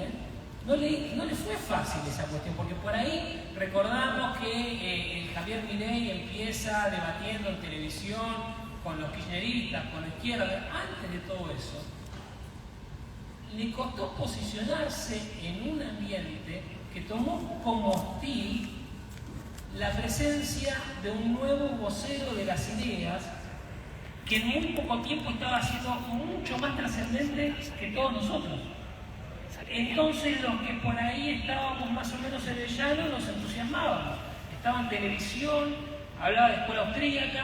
no le fue fácil esa cuestión, porque por ahí recordamos que Javier Milei empieza debatiendo en televisión con los kirchneristas, con la izquierda. Antes de todo eso, le costó posicionarse en un ambiente que tomó como hostil la presencia de un nuevo vocero de las ideas que en muy poco tiempo estaba siendo mucho más trascendente que todos nosotros. Entonces los que por ahí estábamos más o menos en el llano nos entusiasmábamos. Estaba en televisión, hablaba de escuela austríaca,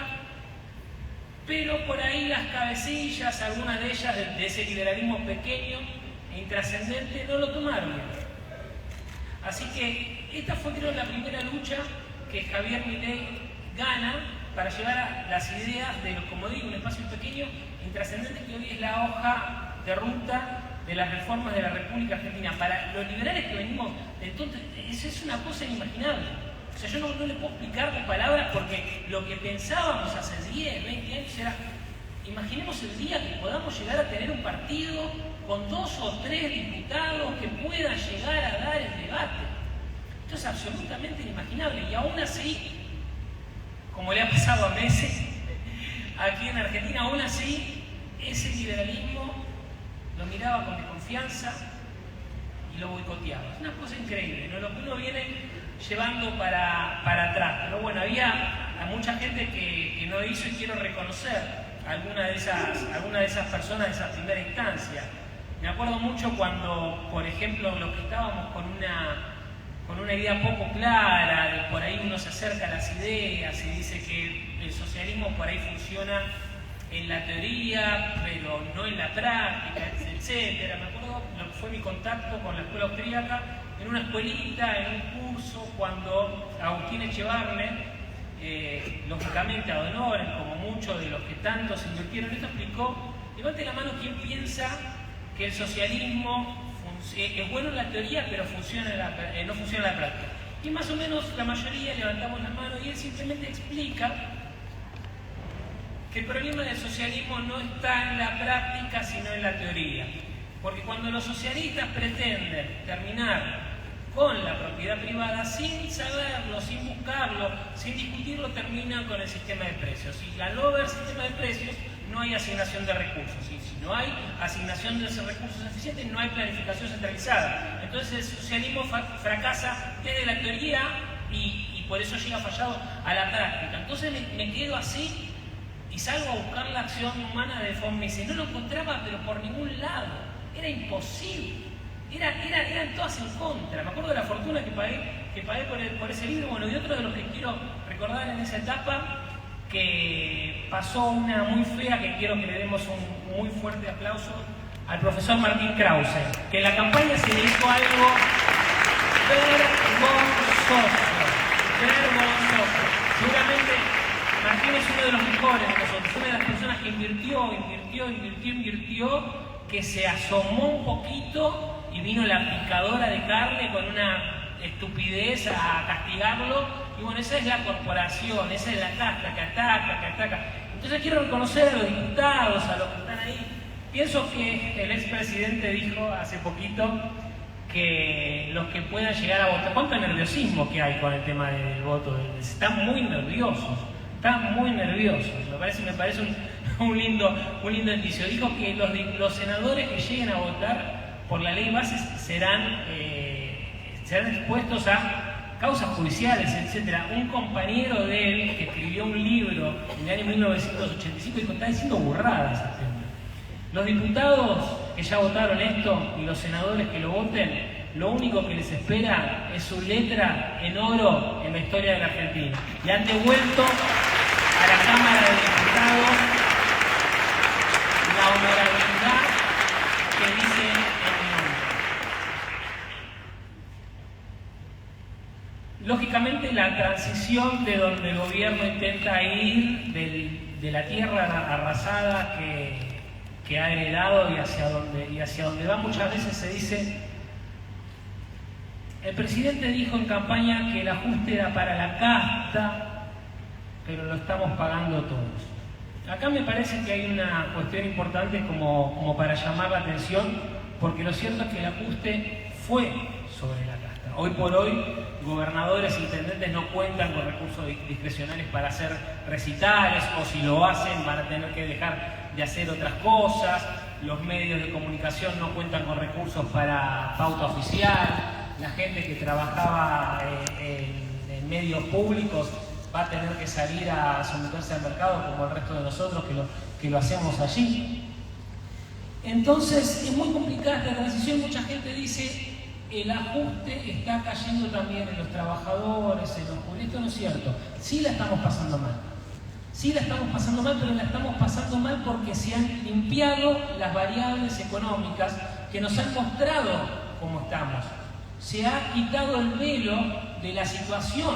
pero por ahí las cabecillas, algunas de ellas de ese liberalismo pequeño e intrascendente, no lo tomaron. Así que esta fue, creo, la primera lucha que Javier Milei gana para llevar a las ideas de, como digo, un espacio pequeño e intrascendente que hoy es la hoja de ruta de las reformas de la República Argentina. Para los liberales que venimos de entonces, eso es una cosa inimaginable. O sea, yo no le puedo explicar con palabras, porque lo que pensábamos hace 10, 20 años era, imaginemos el día que podamos llegar a tener un partido con 2 o 3 diputados que puedan llegar a dar el debate. Esto es absolutamente inimaginable, y aún así, como le ha pasado a Messi aquí en Argentina, aún así ese liberalismo lo miraba con desconfianza y lo boicoteaba. Es una cosa increíble, ¿no? Lo que uno viene llevando para atrás. Pero bueno, había mucha gente que no hizo, y quiero reconocer alguna de esas personas de esa primera instancia. Me acuerdo mucho cuando, por ejemplo, los que estábamos con una idea poco clara, de por ahí uno se acerca a las ideas y dice que el socialismo por ahí funciona en la teoría, pero no en la práctica, etc. Me acuerdo lo que fue mi contacto con la escuela austríaca, en una escuelita, en un curso, cuando Agustín Echevarne, lógicamente ad honorem, como muchos de los que tanto se invirtieron en esto, explicó: levante la mano quien piensa que el socialismo es bueno en la teoría, pero no funciona en la práctica. Y más o menos la mayoría levantamos la mano, y él simplemente explica que el problema del socialismo no está en la práctica, sino en la teoría. Porque cuando los socialistas pretenden terminar con la propiedad privada, sin saberlo, sin buscarlo, sin discutirlo, terminan con el sistema de precios. Y al no haber sistema de precios, no hay asignación de recursos. Y si no hay asignación de esos recursos eficientes, no hay planificación centralizada. Entonces el socialismo fracasa desde la teoría y por eso llega fallado a la práctica. Entonces me quedo así y salgo a buscar la acción humana de von Mises. No lo encontraba, pero por ningún lado. Era imposible. Eran todas en contra. Me acuerdo de la fortuna que pagué por ese libro. Bueno, y otro de los que quiero recordar en esa etapa, que pasó una muy fea, que quiero que le demos un muy fuerte aplauso al profesor Martín Krause, que en la campaña se le hizo algo vergonzoso. Seguramente Martín es uno de los mejores de nosotros, una de las personas que invirtió, que se asomó un poquito y vino la picadora de carne con una estupidez a castigarlo. Y bueno, esa es la corporación, esa es la casta que ataca. Entonces quiero reconocer a los diputados, a los que están ahí. Pienso que el expresidente dijo hace poquito que los que puedan llegar a votar, cuánto nerviosismo que hay con el tema del voto, están muy nerviosos. Me parece un lindo indicio. Dijo que los senadores que lleguen a votar por la ley base serán expuestos a causas judiciales, etc. Un compañero de él que escribió un libro en el año 1985 dijo: está diciendo burradas el tema. Los diputados que ya votaron esto y los senadores que lo voten, lo único que les espera es su letra en oro en la historia de la Argentina. Y han devuelto a la Cámara de Diputados la honorabilidad que dice en mi nombre. Lógicamente, la transición de donde el gobierno intenta ir de la tierra arrasada que ha heredado y hacia donde va, muchas veces se dice: el presidente dijo en campaña que el ajuste era para la casta, pero lo estamos pagando todos. Acá me parece que hay una cuestión importante como para llamar la atención, porque lo cierto es que el ajuste fue sobre la casta. Hoy por hoy, gobernadores e intendentes no cuentan con recursos discrecionales para hacer recitales, o si lo hacen van a tener que dejar de hacer otras cosas. Los medios de comunicación no cuentan con recursos para pauta oficial. La gente que trabajaba en medios públicos va a tener que salir a someterse al mercado como el resto de nosotros que lo hacemos allí. Entonces es muy complicada esta transición. Mucha gente dice: el ajuste está cayendo también en los trabajadores, en los jubilados. Esto no es cierto. Sí la estamos pasando mal. Sí la estamos pasando mal, pero la estamos pasando mal porque se han limpiado las variables económicas que nos han mostrado cómo estamos. Se ha quitado el velo de la situación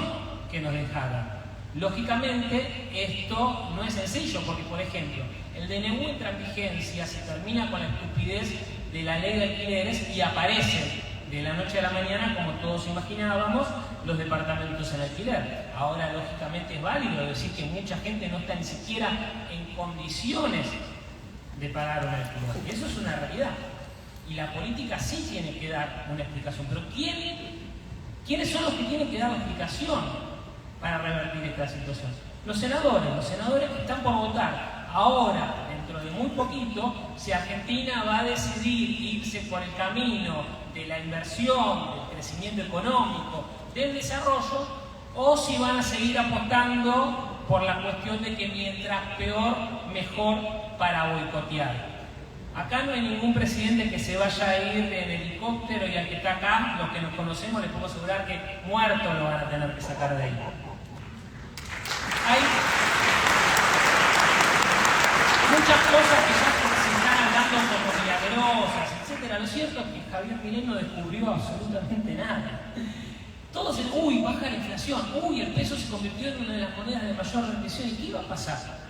que nos dejaron. Lógicamente, esto no es sencillo porque, por ejemplo, el DNU entra en vigencia, se termina con la estupidez de la ley de alquileres y aparecen de la noche a la mañana, como todos imaginábamos, los departamentos en alquiler. Ahora, lógicamente, es válido decir que mucha gente no está ni siquiera en condiciones de pagar un alquiler. Y eso es una realidad. Y la política sí tiene que dar una explicación. Pero ¿quiénes son los que tienen que dar la explicación para revertir esta situación? Los senadores que están por votar. Ahora, dentro de muy poquito, si Argentina va a decidir irse por el camino de la inversión, del crecimiento económico, del desarrollo, o si van a seguir apostando por la cuestión de que mientras peor, mejor, para boicotear. Acá no hay ningún presidente que se vaya a ir en helicóptero, y al que está acá, los que nos conocemos, les puedo asegurar que muertos lo van a tener que sacar de ahí. Hay muchas cosas que ya se están hablando como milagrosas, etc. Lo cierto es que Javier Milei no descubrió absolutamente nada. Todos dicen: uy, baja la inflación, uy, el peso se convirtió en una de las monedas de mayor rendición. ¿Y qué iba a pasar?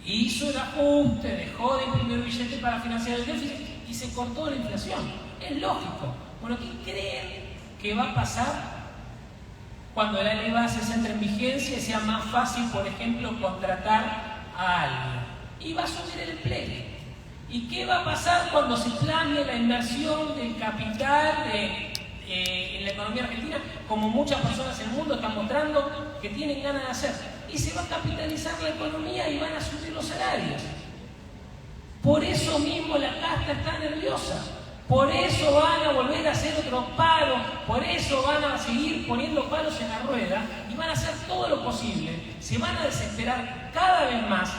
Hizo el ajuste, dejó de imprimir billetes para financiar el déficit y se cortó la inflación. Es lógico. Bueno, ¿qué creen que va a pasar cuando la ley base se entre en vigencia y sea más fácil, por ejemplo, contratar a alguien? Y va a subir el empleo. ¿Y qué va a pasar cuando se planee la inversión del capital en la economía argentina, como muchas personas en el mundo están mostrando que tienen ganas de hacer? Y se va a capitalizar la economía y van a subir los salarios. Por eso mismo la casta está nerviosa. Por eso van a volver a hacer otros paros. Por eso van a seguir poniendo palos en la rueda y van a hacer todo lo posible. Se van a desesperar cada vez más,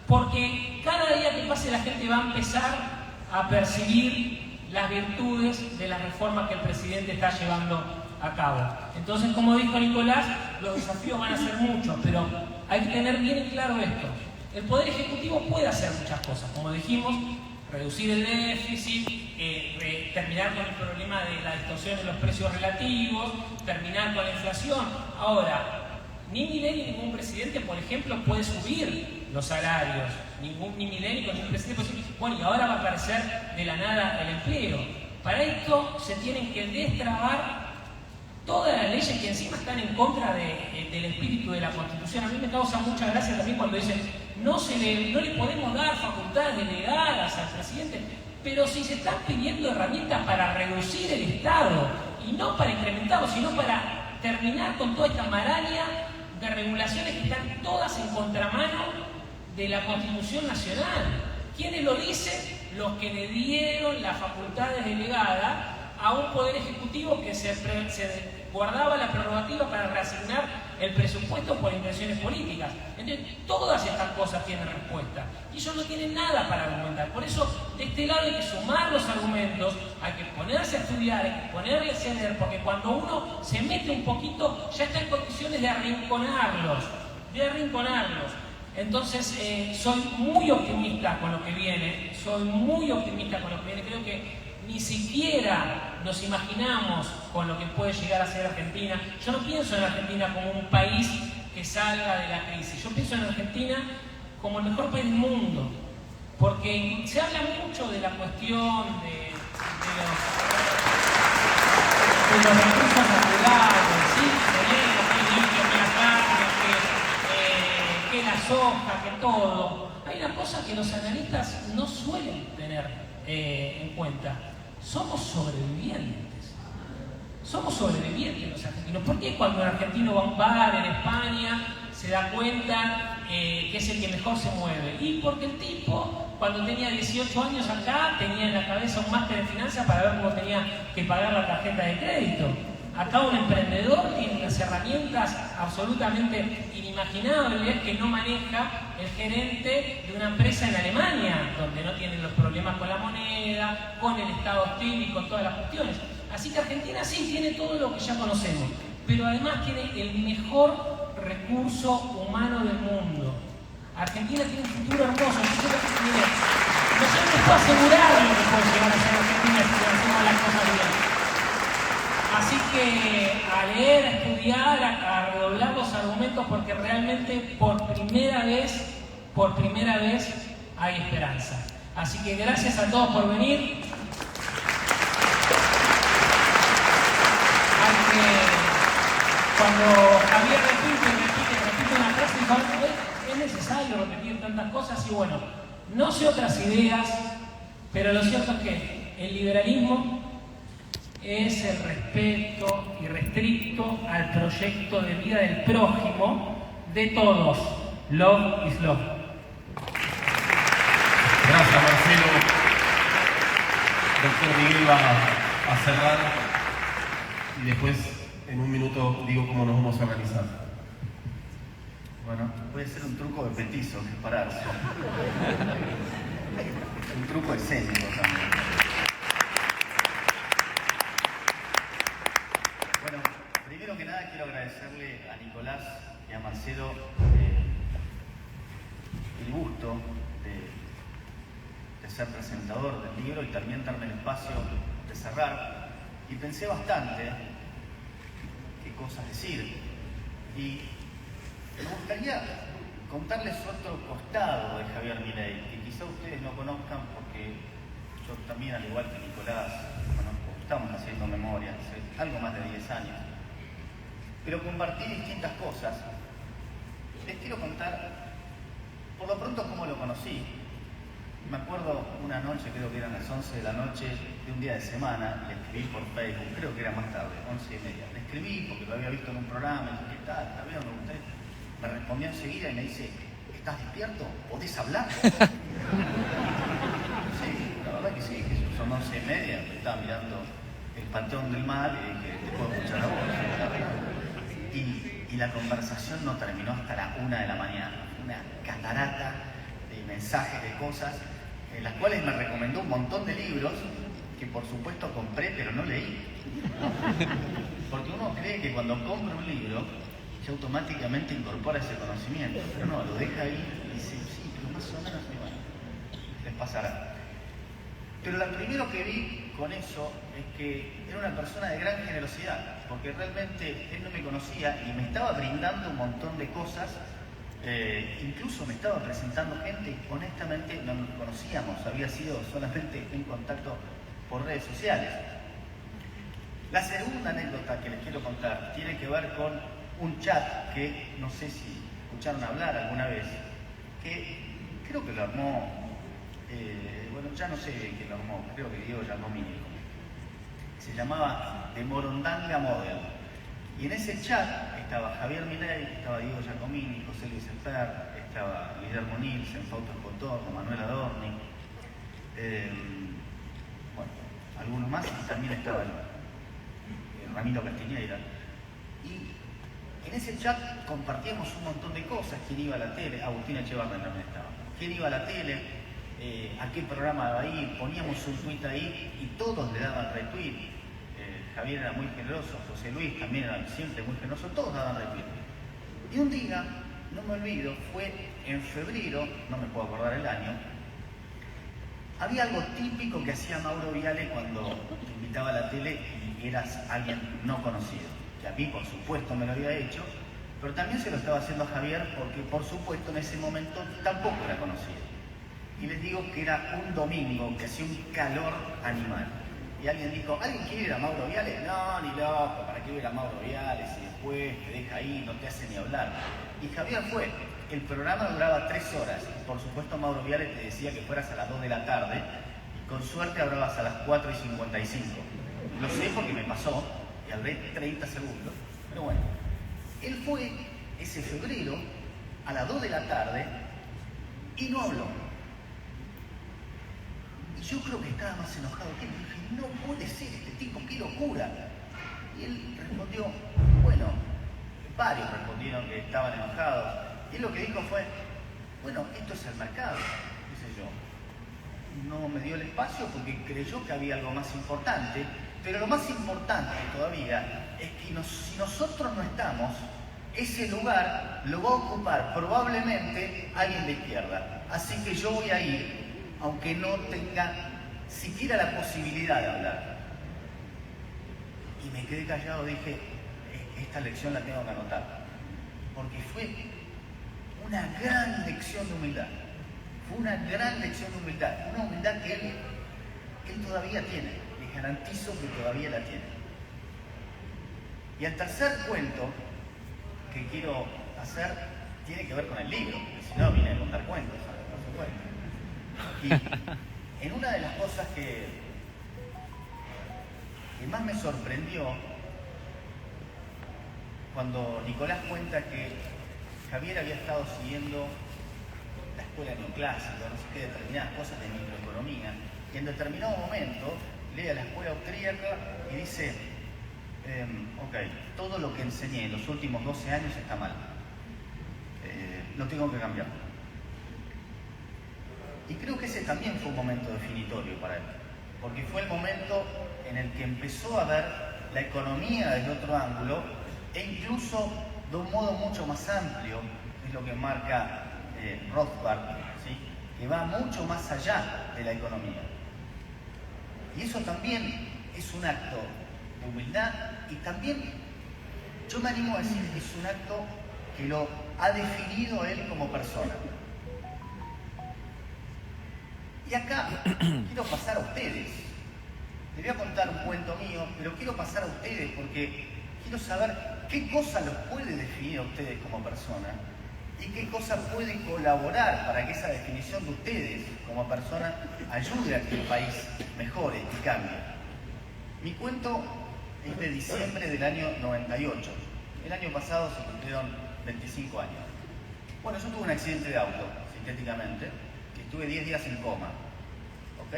porque cada día que pase la gente va a empezar a percibir las virtudes de las reformas que el presidente está llevando a cabo. Entonces, como dijo Nicolás, los desafíos van a ser muchos, pero hay que tener bien claro esto. El Poder Ejecutivo puede hacer muchas cosas, como dijimos: reducir el déficit, terminar con el problema de la distorsión de los precios relativos, terminar con la inflación. Ahora, ni Milei ni ningún presidente, por ejemplo, puede subir los salarios. Ni Milei ni ningún presidente puede subir. Bueno, y ahora va a aparecer de la nada el empleo. Para esto se tienen que destrabar todas las leyes que encima están en contra del espíritu de la Constitución. A mí me causa mucha gracia también cuando dicen: no le podemos dar facultades delegadas al presidente. Pero si se están pidiendo herramientas para reducir el Estado, y no para incrementarlo, sino para terminar con toda esta maraña de regulaciones que están todas en contramano de la Constitución Nacional. ¿Quiénes lo dicen? Los que le dieron las facultades delegadas a un Poder Ejecutivo que se guardaba la prerrogativa para reasignar el presupuesto por intenciones políticas. Entonces, todas estas cosas tienen respuesta. Y ellos no tienen nada para argumentar. Por eso, de este lado hay que sumar los argumentos, hay que ponerse a estudiar, hay que ponerse a leer, porque cuando uno se mete un poquito, ya está en condiciones de arrinconarlos, de arrinconarlos. Entonces, soy muy optimista con lo que viene, creo que ni siquiera nos imaginamos con lo que puede llegar a ser Argentina. Yo no pienso en Argentina como un país que salga de la crisis, yo pienso en Argentina como el mejor país del mundo, porque se habla mucho de la cuestión de los recursos naturales, ¿sí? Que la carne, que la soja, que todo. Hay una cosa que los analistas no suelen tener en cuenta. Somos sobrevivientes los argentinos. ¿Por qué cuando un argentino va a un bar en España se da cuenta que es el que mejor se mueve? Y porque el tipo, cuando tenía 18 años acá, tenía en la cabeza un máster en finanzas para ver cómo tenía que pagar la tarjeta de crédito. Acá un emprendedor tiene unas herramientas absolutamente inimaginables que no maneja el gerente de una empresa en Alemania, donde no tienen los problemas con la moneda, con el estado hostil y con todas las cuestiones. Así que Argentina sí tiene todo lo que ya conocemos, pero además tiene el mejor recurso humano del mundo. Argentina tiene un futuro hermoso. No sé les puedo asegurar lo que puede llegar a ser Argentina si hacemos las cosas bien. Así que a leer, a estudiar, a redoblar los argumentos, porque realmente por primera vez hay esperanza. Así que gracias a todos por venir. Cuando Javier repite una frase, es necesario repetir tantas cosas y bueno, no sé otras ideas, pero lo cierto es que el liberalismo es el respeto irrestricto al proyecto de vida del prójimo de todos. Love is love. Gracias, Marcelo. Doctor Miguel va a cerrar y después en un minuto digo cómo nos vamos a organizar. Bueno, puede ser un truco de petizo, dispararse. Un truco escénico también. Bueno, primero que nada quiero agradecerle a Nicolás y a Marcelo el gusto de ser presentador del libro y también darme el espacio de cerrar. Y pensé bastante qué cosas decir. Y me gustaría contarles otro costado de Javier Milei, que quizá ustedes no conozcan porque yo también, al igual que Nicolás, conozco, estamos haciendo memoria hace algo más de 10 años. Pero compartí distintas cosas. Les quiero contar, por lo pronto, cómo lo conocí. Me acuerdo una noche, creo que eran las 11 de la noche de un día de semana, le escribí por Facebook, creo que era más tarde, 11:30. Le escribí porque lo había visto en un programa, y dije, ¿qué tal? ¿Está bien usted? Me respondió enseguida y me dice, ¿estás despierto? ¿Podés hablar? Sí, la verdad que sí, que son 11:30, me estaba mirando el Panteón del Mar y dije, te puedo escuchar a vos. Y la conversación no terminó hasta la 1 de la mañana, una catarata de mensajes, de cosas, en las cuales me recomendó un montón de libros que por supuesto compré pero no leí. Porque uno cree que cuando compra un libro ya automáticamente incorpora ese conocimiento, pero no, lo deja ahí y dice, sí, pero más o menos igual, les pasará. Pero lo primero que vi con eso es que era una persona de gran generosidad, porque realmente él no me conocía y me estaba brindando un montón de cosas. Incluso me estaba presentando gente que honestamente no nos conocíamos, había sido solamente un contacto por redes sociales. La segunda anécdota que les quiero contar tiene que ver con un chat que no sé si escucharon hablar alguna vez, que creo que lo armó, bueno, ya no sé quién lo armó, creo que Diego Giacomini. Se llamaba The Morondanga Model. Y en ese chat estaba Javier Milei, estaba Diego Giacomini, José Luis Esper, estaba Guillermo Nielsen, Fausto Escotorno, Manuel Adorni, bueno, algunos más, y también estaba el Ramiro Castiñeira. Y en ese chat compartíamos un montón de cosas, quién iba a la tele, Agustina Echevarren también estaba, quién iba a la tele, a qué programa iba a ir, poníamos un tuit ahí y todos le daban retweet. Javier era muy generoso, José Luis también era siempre muy generoso, todos daban retweet. Y un día no me olvido, fue en febrero, no me puedo acordar el año, había algo típico que hacía Mauro Viale cuando te invitaba a la tele y eras alguien no conocido, que a mí por supuesto me lo había hecho, pero también se lo estaba haciendo a Javier porque por supuesto en ese momento tampoco era conocido. Y les digo que era un domingo, que hacía un calor animal. Y alguien dijo, ¿alguien quiere ir a Mauro Viale? No, ni loco, ¿para qué ir a Mauro Viale si después te deja ahí, no te hace ni hablar? Y Javier fue. El programa duraba 3 horas. Y por supuesto Mauro Viale te decía que fueras a las 2 de la tarde. Y con suerte hablabas a las 4:55. Lo sé porque me pasó y hablé 30 segundos. Pero bueno, él fue ese febrero a las 2 de la tarde y no habló. Y yo creo que estaba más enojado que él. Dije, no puede ser este tipo, qué locura. Y él respondió, bueno, varios respondieron que estaban enojados. Y él lo que dijo fue, bueno, esto es el mercado, qué sé yo. No me dio el espacio porque creyó que había algo más importante, pero lo más importante todavía es que si nosotros no estamos, ese lugar lo va a ocupar probablemente alguien de izquierda. Así que yo voy a ir, aunque no tenga siquiera la posibilidad de hablar. Y me quedé callado, dije, esta lección la tengo que anotar. Porque fue una gran lección de humildad. Fue una gran lección de humildad. Una humildad que él todavía tiene. Les garantizo que todavía la tiene. Y el tercer cuento que quiero hacer tiene que ver con el libro. Porque si no, vine a contar cuentos, por supuesto. Y en una de las cosas que más me sorprendió, cuando Nicolás cuenta que Javier había estado siguiendo la escuela neoclásica, no sé qué, determinadas cosas de microeconomía, y en determinado momento lee a la escuela austríaca y dice, ok, todo lo que enseñé en los últimos 12 años está mal, lo tengo que cambiar. Y creo que ese también fue un momento definitorio para él, porque fue el momento en el que empezó a ver la economía desde otro ángulo, e incluso de un modo mucho más amplio, es lo que marca Rothbard, ¿sí? Que va mucho más allá de la economía. Y eso también es un acto de humildad y también, yo me animo a decir que es un acto que lo ha definido él como persona. Y acá quiero pasar a ustedes. Les voy a contar un cuento mío, pero quiero pasar a ustedes porque quiero saber qué cosa los puede definir a ustedes como persona y qué cosa puede colaborar para que esa definición de ustedes como persona ayude a que el país mejore y cambie. Mi cuento es de diciembre del año 98. El año pasado se cumplieron 25 años. Bueno, yo tuve un accidente de auto, sintéticamente, y estuve 10 días en coma. ¿Ok?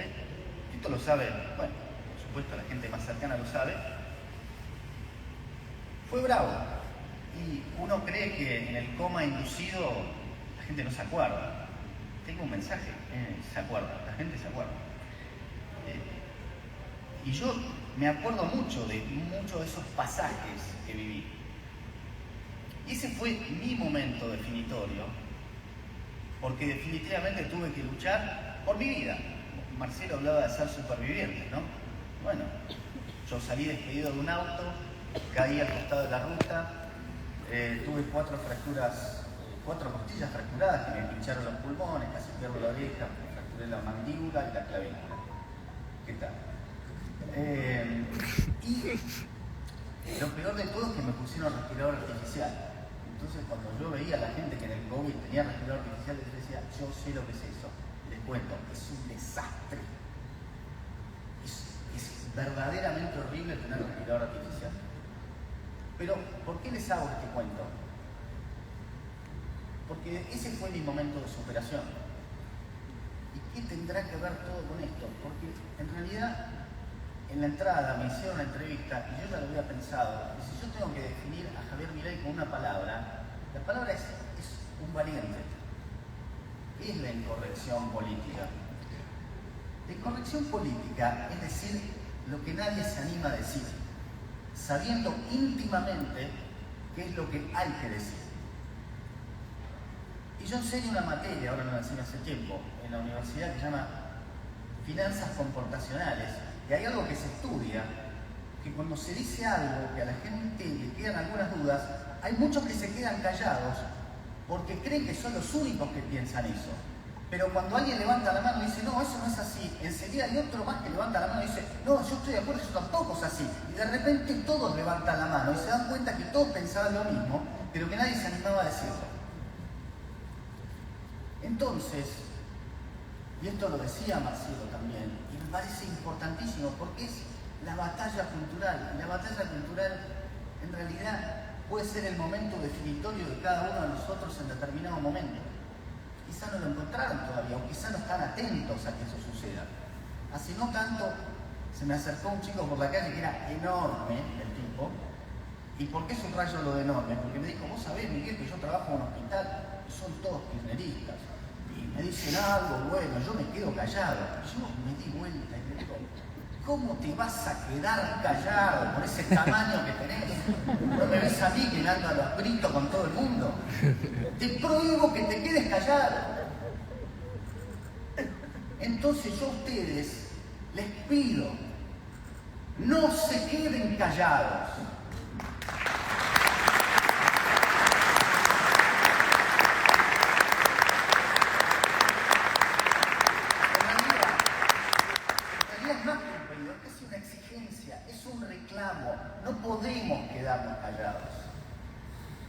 Esto lo sabe, bueno, por supuesto la gente más cercana lo sabe. Fue bravo. Y uno cree que en el coma inducido la gente no se acuerda. Tengo un mensaje, se acuerda, la gente se acuerda. Y yo me acuerdo mucho de muchos de esos pasajes que viví. Y ese fue mi momento definitorio, porque definitivamente tuve que luchar por mi vida. Marcelo hablaba de ser superviviente, ¿no? Bueno, yo salí despedido de un auto, caí al costado de la ruta, tuve 4 costillas fracturadas que me pincharon los pulmones, casi pierdo la oreja, me fracturé la mandíbula y la clavícula. ¿Qué tal? Y lo peor de todo es que me pusieron respirador artificial. Entonces cuando yo veía a la gente que en el COVID tenía respirador artificial, les decía, yo sé lo que es eso. Les cuento, es un desastre. Es verdaderamente horrible tener respirador artificial. Pero, ¿por qué les hago este cuento? Porque ese fue mi momento de superación. ¿Y qué tendrá que ver todo con esto? Porque en realidad, en la entrada me hicieron una entrevista y yo ya lo había pensado. Y si yo tengo que definir a Javier Milei con una palabra, la palabra es un valiente. ¿Qué es la incorrección política? La incorrección política es decir lo que nadie se anima a decir, sabiendo íntimamente qué es lo que hay que decir. Y yo enseño una materia, ahora no la enseño hace tiempo, en la universidad que se llama Finanzas Comportacionales. Y hay algo que se estudia, que cuando se dice algo que a la gente le quedan algunas dudas, hay muchos que se quedan callados porque creen que son los únicos que piensan eso. Pero cuando alguien levanta la mano y dice, no, eso no es así, enseguida hay otro más que levanta la mano y dice, no, yo estoy de acuerdo, eso tampoco es así. Y de repente todos levantan la mano y se dan cuenta que todos pensaban lo mismo, pero que nadie se animaba a decirlo. Entonces, y esto lo decía Marcelo también, y me parece importantísimo porque es la batalla cultural. Y la batalla cultural, en realidad, puede ser el momento definitorio de cada uno de nosotros en determinado momento. Quizá no lo encontraron todavía, o quizá no están atentos a que eso suceda. Hace no tanto se me acercó un chico por la calle que era enorme, el tipo. ¿Y por qué subrayo lo de enorme? Porque me dijo, vos sabés, Miguel, que yo trabajo en un hospital y son todos kirchneristas. Y me dicen algo, bueno, yo me quedo callado. Yo me di vuelta y le digo, ¿cómo te vas a quedar callado por ese tamaño que tenés? ¿No me ves a mí que me ando a los gritos con todo el mundo? Te prohíbo que te quedes callado. Entonces yo a ustedes les pido, no se queden callados. No podemos quedarnos callados.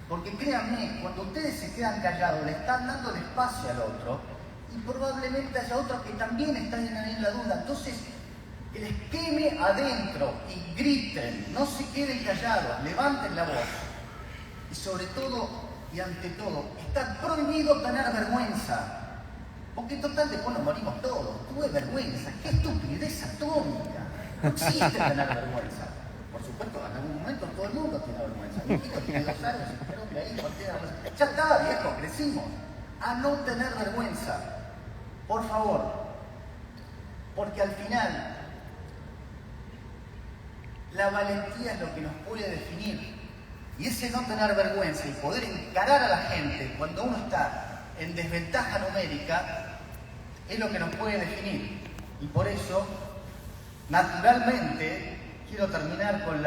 Porque créanme, cuando ustedes se quedan callados, le están dando el espacio al otro y probablemente haya otros que también están en la duda. Entonces, que les queme adentro y griten, no se queden callados, levanten la voz. Y sobre todo, y ante todo, está prohibido tener vergüenza. Porque total, después nos morimos todos. Tuve vergüenza, qué estupidez atómica. No existe tener vergüenza. Por supuesto, en algún momento todo el mundo tiene vergüenza. Mi hijo tiene 2 años y dijeron que ahí no tiene vergüenza. Ya está, viejo, crecimos. A no tener vergüenza. Por favor. Porque al final, la valentía es lo que nos puede definir. Y ese no tener vergüenza y poder encarar a la gente cuando uno está en desventaja numérica es lo que nos puede definir. Y por eso, naturalmente, quiero terminar con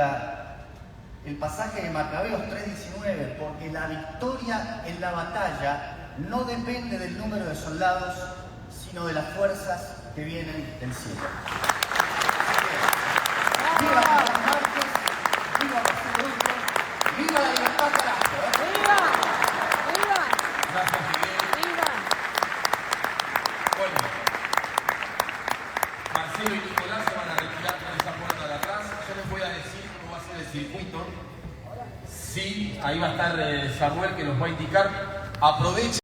el pasaje de Macabeos 3:19, porque la victoria en la batalla no depende del número de soldados, sino de las fuerzas que vienen del cielo. ¡Viva Juan Márquez! ¡Viva Marcelo Duque! ¡Viva la libertad carajo! ¡Viva! ¡Viva! Gracias, Miguel. ¡Viva! Bueno, Marcelo y Nicolás se van a retirar por esa puerta de atrás. Yo les voy a decir cómo va a ser el circuito. Sí, ahí va a estar Samuel que nos va a indicar. Aprovechen.